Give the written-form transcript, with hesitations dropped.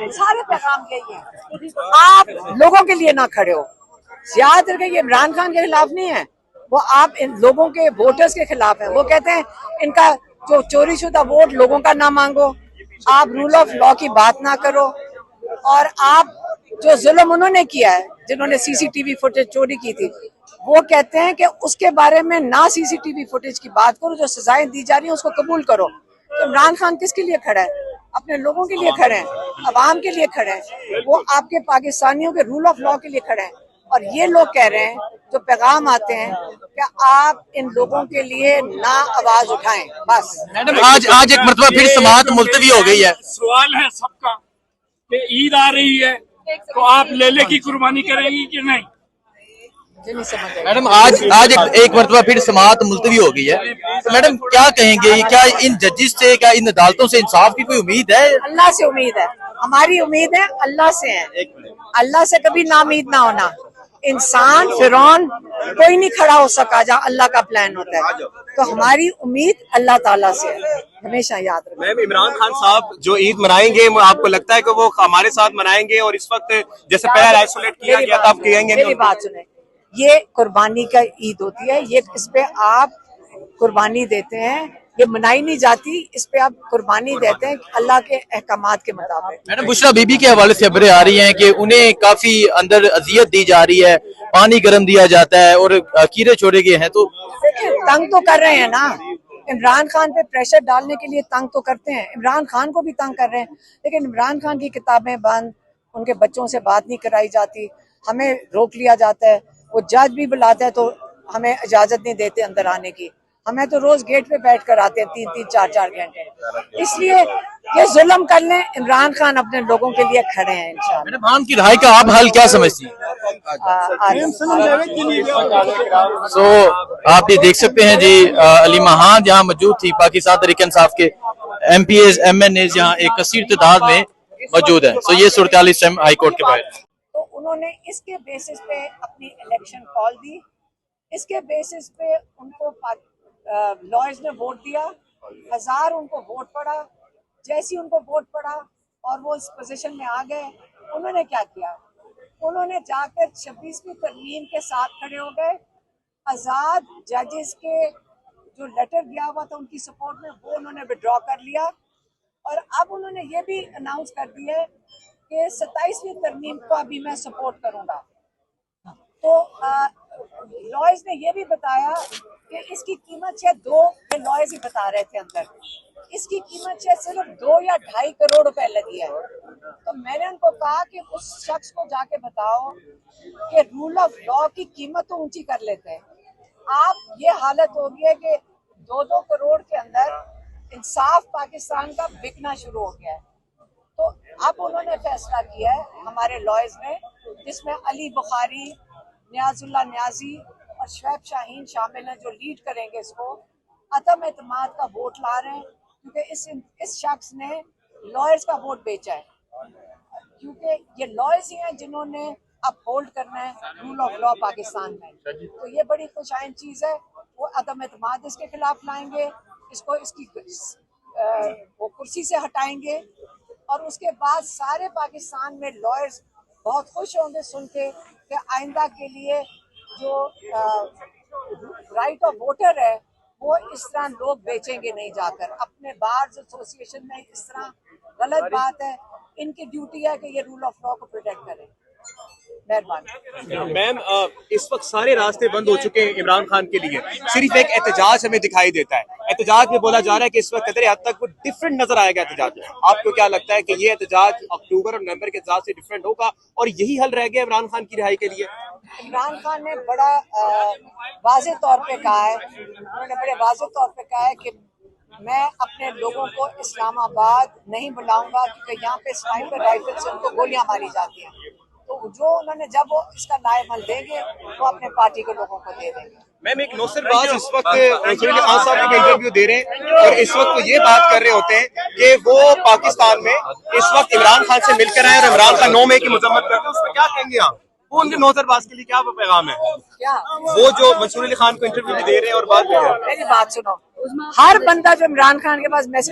सारे सारे पैगाम यही है, आप लोगों के लिए ना खड़े हो। याद रखें ये इमरान खान के खिलाफ नहीं है, वो आप इन लोगों के वोटर्स के खिलाफ है। वो कहते हैं इनका जो चोरी शुदा वोट लोगों का ना मांगो, आप रूल ऑफ लॉ की बात ना करो, और आप जो जुल्म उन्होंने किया है, जिन्होंने सीसीटीवी फुटेज चोरी की थी, वो कहते हैं कि उसके बारे में ना सीसीटीवी फुटेज की बात करो, जो सजाएं दी जा रही हैं उसको कबूल करो। तो इमरान खान किसके लिए खड़ा है? अपने लोगों के लिए खड़े हैं, अवाम के लिए खड़े हैं, वो आपके पाकिस्तानियों के रूल ऑफ लॉ के लिए खड़े हैं। और ये लोग कह रहे हैं, जो पैगाम आते हैं कि आप इन लोगों के लिए ना आवाज उठाएं। बस मैडम आज एक मरतबा फिर समाअत मुलतवी हो गई है। सवाल है सबका कि ईद आ रही है तो आप लेले की कुर्बानी करेंगी कि नहीं? मैडम आज एक मरतबा फिर समाअत मुलतवी हो गई है, तो मैडम क्या कहेंगे? क्या इन जजेस से, क्या इन अदालतों से इंसाफ की कोई उम्मीद है? अल्लाह से उम्मीद है, हमारी उम्मीद है अल्लाह से है। अल्लाह से कभी नाउम्मीद ना होना। इंसान फिरौन कोई नहीं खड़ा हो सका जहाँ अल्लाह का प्लान होता है, तो हमारी उम्मीद अल्लाह ताला से है, हमेशा याद रखें। मैम, इमरान खान साहब जो ईद मनाएंगे, आपको लगता है कि वो हमारे साथ मनाएंगे? और इस वक्त जैसे पहले आइसोलेट किया गया था, आप कहेंगे? मेरी बात सुने, ये कुर्बानी का ईद होती है, ये इस पे आप कुर्बानी देते हैं, ये मनाई नहीं जाती, इस पे आप कुर्बानी देते हैं अल्लाह के अहकामात के मुताबिक। मैडम, बुशरा बीबी के हवाले से खबरें आ रही हैं कि उन्हें काफी अंदर अजियत दी जा रही है, पानी गर्म दिया जाता है और कीड़े छोड़े गए हैं, तो देखिए तंग तो कर रहे हैं ना, इमरान खान पे प्रेशर डालने के लिए तंग तो करते हैं, इमरान खान को भी तंग कर रहे हैं, लेकिन इमरान खान की किताबें बंद, उनके बच्चों से बात नहीं कराई जाती, हमें रोक लिया जाता है, वो जज भी बुलाता है तो हमें इजाजत नहीं देते अंदर आने की, हमें तो रोज गेट पे बैठ कर आते हैं 3-3, 4-4 घंटे। इसलिए ये जुल्म कर लें, इमरान खान अपने लोगों के लिए खड़े हैं इंशाल्लाह। मैडम, खान की रिहाई का आप हल क्या समझती हैं? सो आप ये देख सकते हैं जी, अलीमा खान जहाँ मौजूद थी, पाकिस्तान तहरीक इंसाफ के MPs MNAs यहाँ एक कसीर तादाद में मौजूद है। सो ये सूरत इस टाइम हाई कोर्ट के बाहर। तो उन्होंने इसके बेसिस पे अपनी इलेक्शन कॉल दी, इसके बेसिस पे उनको लॉयर्स ने वोट दिया, 1000 उनको वोट पड़ा, जैसी उनको वोट पड़ा और वो इस पोजीशन में आ गए, उन्होंने क्या किया? उन्होंने जाकर 26वीं तरमीम के साथ खड़े हो गए। आज़ाद जजेस के जो लेटर दिया हुआ था उनकी सपोर्ट में, वो उन्होंने विड्रॉ कर लिया, और अब उन्होंने ये भी अनाउंस कर दिया है कि 27वीं तरमीम को अभी मैं सपोर्ट करूंगा। तो लॉयर्स ने ये भी बताया कि इसकी कीमत शायद 2, लॉयर्स ही बता रहे थे अंदर, इसकी कीमत शायद सिर्फ 2 या 2.5 करोड़ रुपए लगी है। तो मैंने उनको कहा कि उस शख्स को जाके बताओ कि रूल ऑफ लॉ की कीमत तो ऊंची कर लेते हैं, आप ये हालत हो गई है कि 2-2 करोड़ के अंदर इंसाफ पाकिस्तान का बिकना शुरू हो गया है। तो अब उन्होंने फैसला किया है हमारे लॉयर्स ने, जिसमें अली बुखारी, नियाजुल्लाह न्याजी और शुएब शाहीन शामिल हैं, जो लीड करेंगे इसको। अदम एतमाद का वोट ला रहे हैं क्योंकि इस शख्स ने लॉयर्स का वोट बेचा है, क्योंकि ये लॉयर्स ही हैं जिन्होंने अपहोल्ड करना है रूल ऑफ लॉ पाकिस्तान में। तो ये बड़ी खुशाइन चीज़ है, वो अदम एतमाद इसके खिलाफ लाएंगे, इसको इसकी वो कुर्सी से हटाएंगे, और उसके बाद सारे पाकिस्तान में लॉयर्स बहुत खुश होंगे सुन के कि आइंदा के लिए जो राइट ऑफ वोटर है वो इस तरह लोग बेचेंगे नहीं जाकर अपने बार्स एसोसिएशन में। इस तरह गलत बात है, इनकी ड्यूटी है कि ये रूल ऑफ लॉ को प्रोटेक्ट करें। मैम, इस वक्त सारे रास्ते बंद हो चुके हैं इमरान खान के लिए, सिर्फ एक एहतजाज हमें दिखाई देता है। एहतजाज में बोला जा रहा है कि इस वक्त कदर हद तक वो डिफरेंट नजर आएगा एहतजाज। आपको क्या लगता है कि ये एहतजाज अक्टूबर और नवंबर के एहतजाज से डिफरेंट होगा और यही हल रह गया इमरान खान की रिहाई के लिए? इमरान खान ने बड़ा वाज़ेह तौर पे कहा है, उन्होंने बड़े वाज़ेह तौर पे कहा है कि मैं अपने लोगों को इस्लामाबाद नहीं बुलाऊंगा क्योंकि यहाँ पे स्नाइपर राइफल से उनको गोलियां मारी जाती हैं। तो जो उन्होंने, जब वो इसका लाएमल देंगे वो अपने पार्टी के लोगों को दे देंगे। मैम, एक नौसरबाज इस वक्त मंसूर अली खान साहब को इंटरव्यू दे रहे हैं और इस वक्त वो ये बात कर रहे होते हैं कि वो पाकिस्तान में इस वक्त इमरान खान से मिलकर आए और इमरान खान 9 मई की मजम्मत करते हैं, उसमें क्या कहेंगे आप? वो उनके नौसरबाज के लिए क्या पैगाम है? क्या वो जो मंसूर अली खान को इंटरव्यू दे रहे हैं और बात कर रहे हैं? मेरी बात सुनो, हर बंदा जो इमरान खान के पास मैसेज